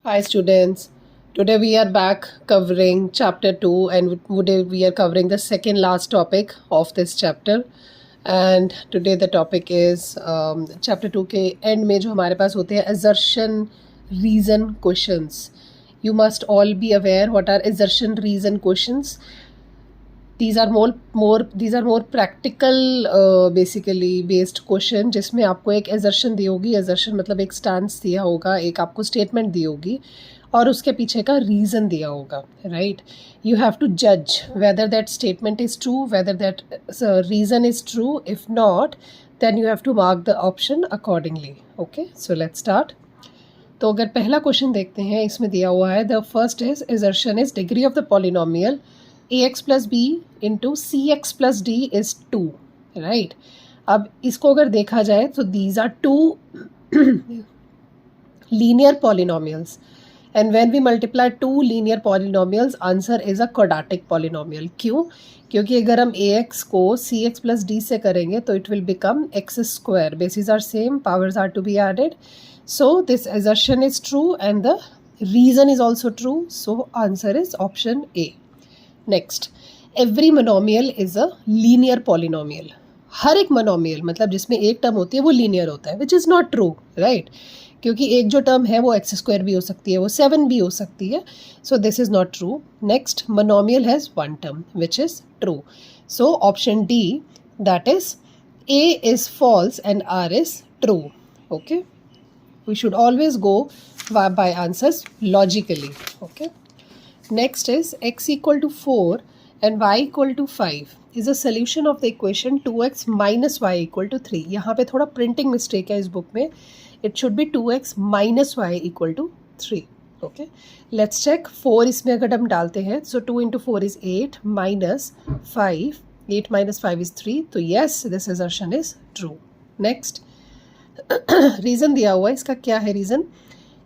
Hi students, today we are back covering chapter 2 and today we are covering the second last topic of this chapter and today the topic is chapter 2 के end में जो हमारे पास होते हैं assertion reason questions. You must all be aware what are assertion reason questions. These are more practical basically based question जिसमें आपको एक assertion दी होगी. assertion मतलब एक stance दिया होगा, एक आपको statement दी होगी और उसके पीछे का रीज़न दिया होगा, राइट. यू हैव टू जज whether that statement is true, whether that reason is true. If not then you have to mark the option accordingly. Okay, so let's start. तो अगर पहला क्वेश्चन देखते हैं, इसमें दिया हुआ है the first is assertion is degree of the polynomial ax plus b into c x plus d is 2, right. अब इसको अगर देखा जाए तो these are two linear polynomials and when we multiply two linear polynomials answer is a quadratic polynomial. क्यों? क्योंकि अगर हम ax को cx plus d से करेंगे तो it will become x square. Bases are same, powers are to be added. So this assertion is true and the reason is also true. So answer is option A. Next, every monomial is a linear polynomial. हर एक monomial मतलब जिसमें एक term होती है वो linear होता है, which is not true, right? क्योंकि एक जो टर्म है वो एक्स स्क्वायर भी हो सकती है, वो 7 भी हो सकती है. So this is not true. Next, monomial has one term which is true. So option D, that is A is false and R is true. Okay, we should always go by answers logically. Okay, next is x equal to 4 and y equal to 5 is a solution of the equation 2x minus y equal to 3. यहाँ पे थोड़ा printing mistake है इस book में. It should be 2x minus y equal to 3. Okay, let's check. 4 इसमें अगर हम डालते हैं so 2 into 4 is 8 minus 5. 8 minus 5 is 3. तो yes, this assertion is true. Next, reason दिया हुआ है, इसका क्या है reason?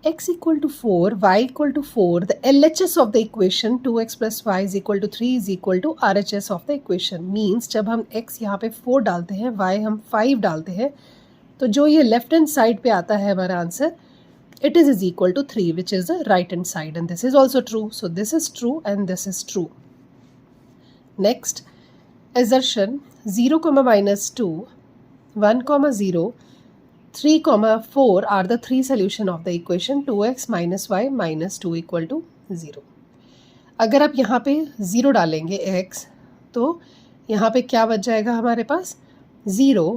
x equal to 4, y equal to 4, the LHS of the equation 2x plus y is equal to 3 is equal to RHS of the equation. Means जब हम x यहाँ पे 4 डालते हैं, y हम 5 डालते हैं, तो जो ये लेफ्ट हैंड साइड पे आता है हमारा answer, it is equal to 3 which is the right hand side and this is also true. So this is true and this is true. Next, assertion 0, -2, 1, 0, 3, 4 are the three solution of the equation 2x minus y minus 2 equal to 0. अगर आप यहाँ पे 0 डालेंगे x, तो यहाँ पे क्या बच जाएगा हमारे पास? 0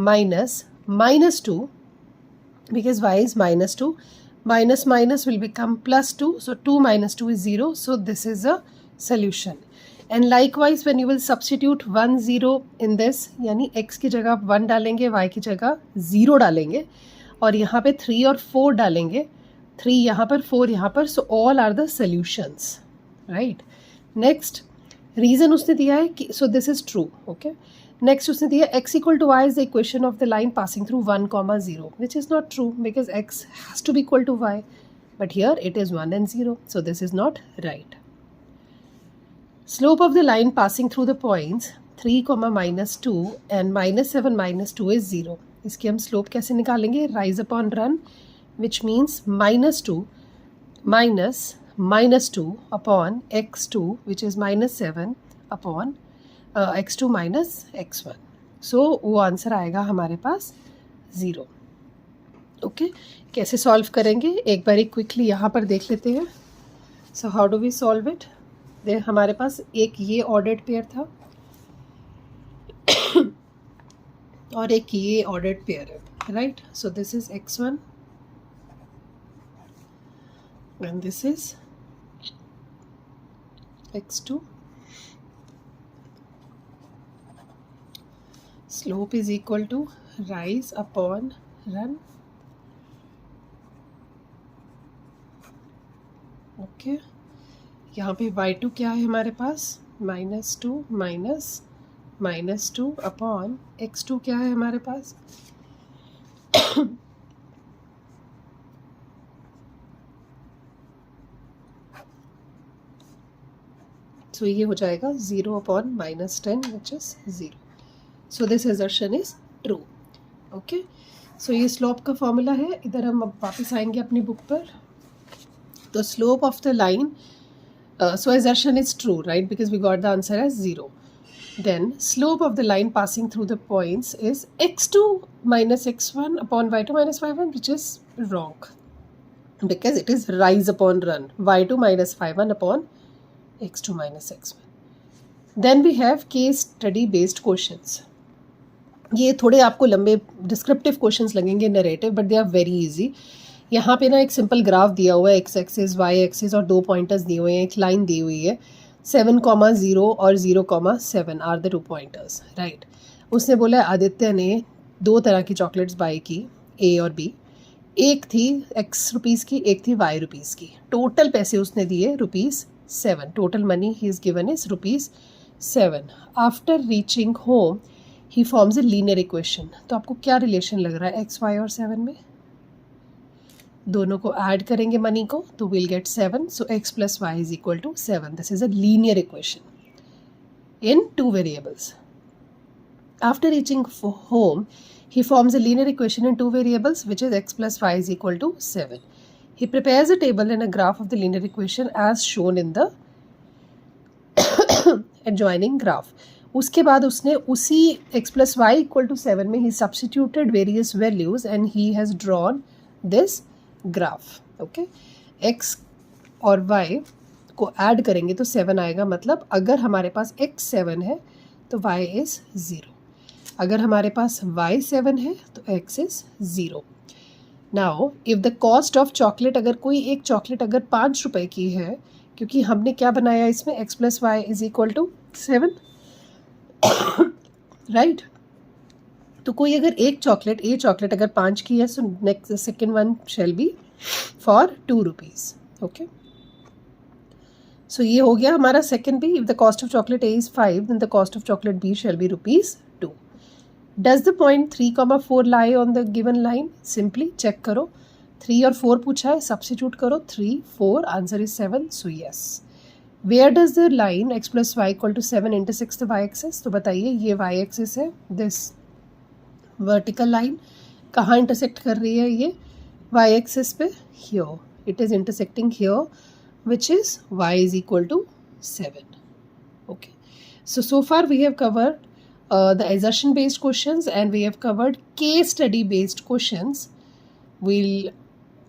minus -2, because y is -2, minus will become +2, so 2 minus 2 is 0, so this is a solution. And likewise when you will substitute 1 0 in this, यानी x की जगह 1 डालेंगे, y की जगह 0 डालेंगे और यहाँ पे 3 और 4 डालेंगे, 3 यहाँ पर, 4 यहाँ पर, so all are the solutions, right? Next, reason उसने दिया है कि so this is true. Okay, next उसने दिया x equal to y is the equation of the line passing through 1, 0, which is not true because x has to be equal to y, but here it is 1 and 0, so this is not right. Slope of the line passing through the points 3, -2 and -7, -2 is 0. इसकी हम slope कैसे निकालेंगे? Rise upon run, which means -2 minus -2 upon x2, which is -7 upon x2 minus x1. सो वो answer आएगा हमारे पास 0. Okay, कैसे solve करेंगे एक बार क्विकली यहाँ पर देख लेते हैं. So how do we solve it? हमारे पास एक ये ऑर्डर्ड पेयर था और एक ये ऑर्डर्ड पेयर है, right? So this is x1 and this is x2. Slope is equal to rise upon run. Okay, यहाँ पे y2 क्या है हमारे पास? -2 -2 अपॉन x2 क्या है हमारे पास? सो ये हो जाएगा 0 upon -10 which is 0. So this assertion is true. Okay, so ये स्लोप का फॉर्मूला है. इधर हम अब वापस आएंगे अपनी बुक पर. The slope of the line, so assertion is true, right? Because we got the answer as 0. Then slope of the line passing through the points is x2 minus x1 upon y2 minus y1, which is wrong because it is rise upon run, y2 minus y1 upon x2 minus x1. Then we have case study based questions. ये थोड़े आपको लंबे descriptive questions लगेंगे narrative, but they are very easy. यहाँ पे ना एक simple graph दिया हुआ है, एक्स एक्सिस वाई एक्सिस और 2 पॉइंटर्स दिए हुए हैं, एक लाइन दी हुई है 7,0 और 0,7 आर द 2 पॉइंटर्स, राइट. उसने बोला आदित्य ने 2 तरह की चॉकलेट्स बाई की, ए और बी. एक थी एक्स रुपीज़ की, एक थी वाई रुपीज़ की. टोटल पैसे उसने दिए ₹7. Total money he is given is ₹7. After reaching home he forms a linear equation. तो आपको क्या रिलेशन लग रहा है एक्स वाई और 7 में? दोनों को ऐड करेंगे मनी को तो will get 7. So x plus y is equal to 7. This is a linear equation in 2 variables. After reaching home he forms a linear equation in 2 variables, which is x plus y is equal to 7. He prepares a table and a graph of the linear equation as shown in the adjoining graph. उसके बाद उसने उसी x plus y equal to 7 में he substituted various values and he has drawn this graph. Okay, x और y को add करेंगे तो 7 आएगा. मतलब अगर हमारे पास x 7 है तो y is 0. अगर हमारे पास y 7 है तो x is 0. Now if the cost of chocolate, अगर कोई एक चॉकलेट अगर 5 रुपए की है, क्योंकि हमने क्या बनाया इसमें x plus y is equal to 7, right. तो कोई अगर एक चॉकलेट अगर 5 की है, so next second one shall be for 2 rupees. Okay, so ये हो गया हमारा second B. If the cost of chocolate A is 5 then the cost of chocolate B shall be ₹2. Does the point 3,4 lie on the given line? Simply check करो. 3 और 4 पूछा है, substitute करो. 3, 4, answer is 7. So yes. Where does the line x plus y equal to 7 intersects the y axis? तो बताइए, ये y axis है, this vertical line कहाँ intersect कर रही है ये y axis पे? Here. It is intersecting here, which is y is equal to 7. Okay. So far we have covered the assertion based questions and we have covered case study based questions. We'll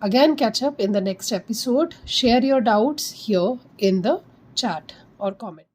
again catch up in the next episode. Share your doubts here in the chat or comment.